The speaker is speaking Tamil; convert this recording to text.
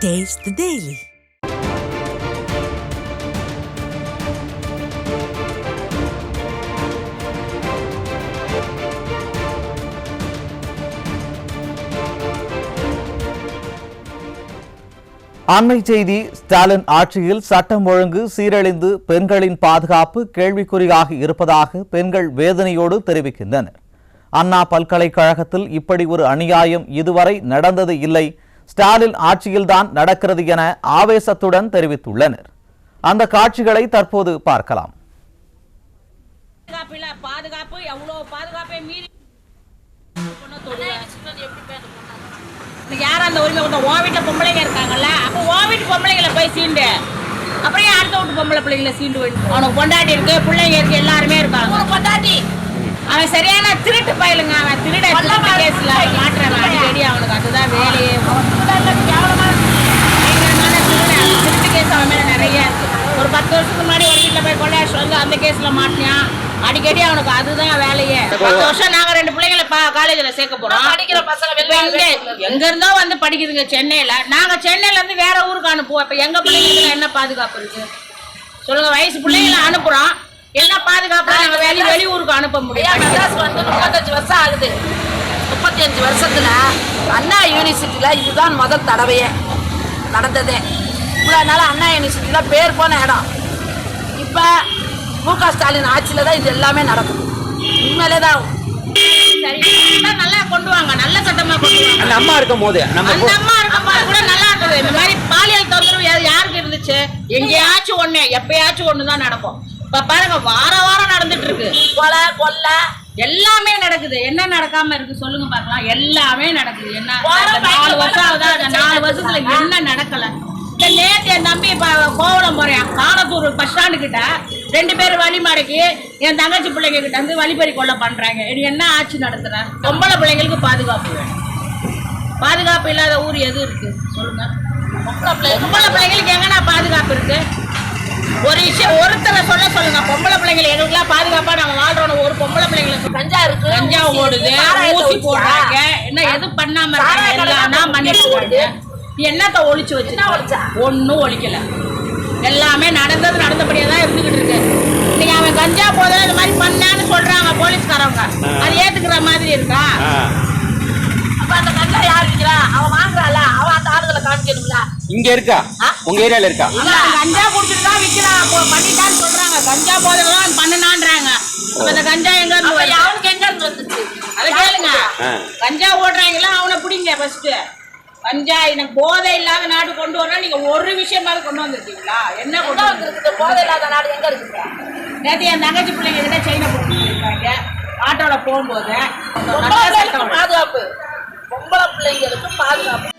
Taste the Daily. அண்மை செய்தி. ஸ்டாலின் ஆட்சியில் சட்டம் ஒழுங்கு சீரழிந்து பெண்களின் பாதுகாப்பு கேள்விக்குறியாக இருப்பதாக பெண்கள் வேதனையோடு தெரிவிக்கின்றனர். அண்ணா பல்கலைக்கழகத்தில் இப்படி ஒரு அநியாயம் இதுவரை நடந்தது இல்லை, ஸ்டாலின் ஆட்சியில்தான் நடக்கிறது என ஆவேசத்துடன் தெரிவித்துள்ளனர். அந்த காட்சிகளை தற்போது பார்க்கலாம். பாதுகாப்பு எவ்வளவு பாதுகாப்பை மீறி யாரும் அந்த உரிமை கொண்ட உன் வீட்டுல பொம்பளைங்க இருக்காங்கல்ல, அப்போ உன் வீட்டு பொம்பளைங்களை போய் சீண்டு, அப்புறம் அடுத்த வீட்டு பொம்பளை பிள்ளைங்களை சீண்டு அவனுக்கு பொண்டாட்டி இருக்கு, பிள்ளைங்க இருக்கு, எல்லாருமே இருக்காங்க. பொண்டாட்டி அவன் சரியான திருட்டு பயலுங்க. அவன் திருட கேஸ்ல மாட்டுறான் அடிக்கடி. அவனுக்கு அதுதான் வேலையே. திருட்டு கேஸ் அவன் மேல நிறைய இருக்கு. ஒரு 10 வருஷத்துக்கு முன்னாடி ஒரு வீட்டுல போய் கொள்ளையாச்சு வந்து அந்த கேஸ்ல மாட்டினான். அடிக்கடி அவனுக்கு அதுதான் வேலையே. 10 வருஷம் நாங்க 2 பிள்ளைங்களை காலேஜ்ல சேர்க்க போறோம். படிக்கிற பசங்க எங்க இருந்தோ வந்து படிக்குதுங்க சென்னையில. நாங்க சென்னையில இருந்து வேற ஊருக்கு அனுப்புவோம். இப்ப எங்க பிள்ளைங்களுக்கு என்ன பாதுகாப்பு இருக்கு சொல்லுங்க? வயசு பிள்ளைங்களை அனுப்புறோம், என்ன பாதுகாப்பு? நாங்க வெளியூருக்கு அனுப்ப முடியும். மெட்ராஸ் வந்து 35 வருஷம் ஆகுது. 35 வருஷத்துல அண்ணா யூனிவர்சிட்டியில இதுதான் முதல் தடவையே நடந்ததே. இவ்வளவு நாள் அண்ணா யூனிவர்சிட்டியில பேர் போன இடம். இப்ப மு.க. ஸ்டாலின் ஆட்சியில தான் இது எல்லாமே நடக்கும். உண்மையிலேதான் நல்லா கொண்டு வாங்க, நல்ல சட்டமா கொண்டு வாங்க. அந்த அம்மா இருக்கும் போது கூட நல்லா இருந்தது. இந்த மாதிரி பாலியல் தொந்தரவு யாருக்கு இருந்துச்சு? எங்கேயாச்சும் ஒண்ணு, எப்பயாச்சும் ஒண்ணுதான் நடக்கும். இப்ப பாருங்க, வாரம் நடந்துட்டு இருக்கு. கொலை கொள்ளை எல்லாமே நடக்குது. என்ன நடக்காம இருக்கு சொல்லுங்க பாக்கலாம்? எல்லாமே நடக்குது. என்ன 4 வருஷம் ஆகுதா? அந்த 4 வருஷத்துல என்ன நடக்கல? நேற்று என் தம்பி கோவளம் போறேன், காலத்தூர் பஸ் ஸ்டாண்டு கிட்ட 2 பேர் வழி மடக்கி என் தங்கச்சி பிள்ளைங்க கிட்ட வந்து வழிபறி கொள்ள பண்றாங்க. இது என்ன ஆட்சி நடத்துறேன்? பொம்பளை பிள்ளைங்களுக்கு பாதுகாப்பு வேணும். பாதுகாப்பு இல்லாத ஊர் எது இருக்கு சொல்லுங்க? பொம்பளை பிள்ளைங்களுக்கு எங்கன்னா பாதுகாப்பு இருக்கு? ஒரு விஷயம் ஒருத்தரை சொல்லுங்க. பொம்பளை பிள்ளைங்களை எங்களுக்குலாம் பாதுகாப்பா நம்ம வாழ்றோம். ஒரு பொம்பளை பிள்ளைங்களுக்கு கஞ்சா இருக்கு, கஞ்சா ஓடுது, ஊசி போடுறாங்க, என்ன எது பண்ணாம இருக்காங்க, எல்லாம் பண்ணிட்டு என்னத்த ஒழிச்சு வச்சு ஒன்னும் ஒழிக்கல. எல்லாமே நடந்தபடியே தான் இருந்துகிட்டு இருக்கு. இன்னைக்கு அவன் கஞ்சா போத இந்த மாதிரி பண்ணான்னு சொல்றாங்க போலீஸ்காரவங்க. அது ஏத்துக்கிற மாதிரி இருக்கா? அப்ப அந்த கஞ்சா யார் இருக்கிறா? அவன் வாங்குறாள், அவன் அந்த ஆளுகளை காமிக்கணும்ல. இங்க இருக்கா? உங்க ஏரியால இருக்கா? கஞ்சா குடிச்சிட்டு தான் விக்கிறான், பண்ணிட்டான்னு சொல்றாங்க. கஞ்சா போதெல்லாம் பண்ணுனான்றாங்க. அந்த கஞ்சா எங்க இருந்து அவனுக்கு எங்க இருந்து வந்துச்சு? அதை கேளுங்க. கஞ்சா ஓடுறாங்களா அவனை பிடிங்க ஃபர்ஸ்ட். கஞ்சா எனக்கு போதை இல்லாத நாடு கொண்டு வரணும். நீங்க ஒரு விஷயமாவது கொண்டு வந்திருக்கீங்களா? என்ன கொண்டு வந்துருக்கு? போதை இல்லாத நாடு எங்க இருக்கு? நேற்று என் தங்கச்சி பிள்ளைங்க கிட்ட செயினை போட்டுருக்காங்க ஆட்டோல போகும்போது. பாதுகாப்பு பொம்பளை பிள்ளைங்களுக்கு பாதுகாப்பு